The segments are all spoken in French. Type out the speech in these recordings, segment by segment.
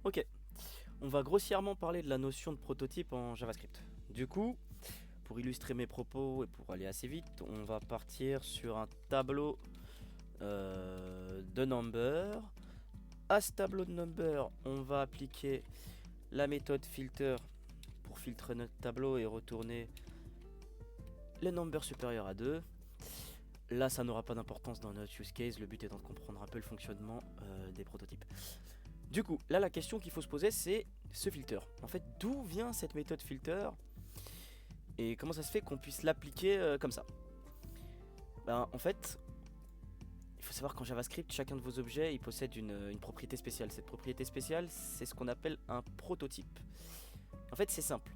Ok, on va grossièrement parler de la notion de prototype en JavaScript. Du coup, pour illustrer mes propos et pour aller assez vite, on va partir sur un tableau de number. À ce tableau de number, on va appliquer la méthode filter pour filtrer notre tableau et retourner les numbers supérieurs à 2. Là, ça n'aura pas d'importance dans notre use case, le but étant de comprendre un peu le fonctionnement des prototypes. Du coup, là, la question qu'il faut se poser, c'est ce filter. En fait, d'où vient cette méthode filter et comment ça se fait qu'on puisse l'appliquer comme ça? En fait, il faut savoir qu'en JavaScript, chacun de vos objets, il possède une propriété spéciale. Cette propriété spéciale, c'est ce qu'on appelle un prototype. En fait, c'est simple.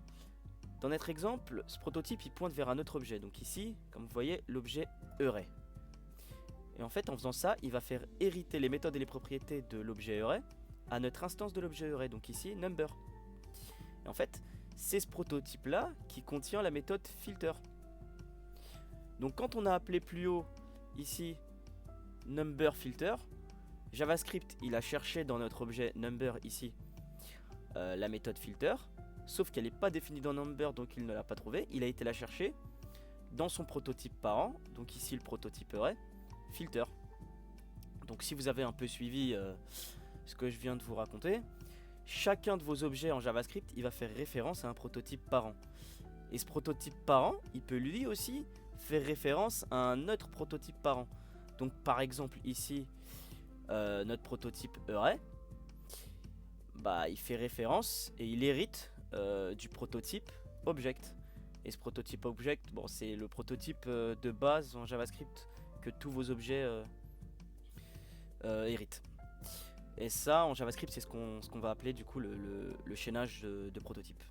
Dans notre exemple, ce prototype, il pointe vers un autre objet. Donc ici, comme vous voyez, l'objet array. Et en fait, en faisant ça, il va faire hériter les méthodes et les propriétés de l'objet array à notre instance de l'objet array. Donc ici, number. Et en fait, c'est ce prototype-là qui contient la méthode filter. Donc quand on a appelé plus haut, ici, number filter, JavaScript, il a cherché dans notre objet number ici la méthode filter, sauf qu'elle n'est pas définie dans number, donc il ne l'a pas trouvée. Il a été la chercher dans son prototype parent, donc ici le prototype array, filter. Donc si vous avez un peu suivi ce que je viens de vous raconter, chacun de vos objets en JavaScript, il va faire référence à un prototype parent. Et ce prototype parent, il peut lui aussi faire référence à un autre prototype parent. Donc par exemple ici, notre prototype array, il fait référence et il hérite du prototype object. Et ce prototype object, c'est le prototype de base en JavaScript que tous vos objets héritent. Et ça, en JavaScript, c'est ce qu'on va appeler du coup le chaînage de prototypes.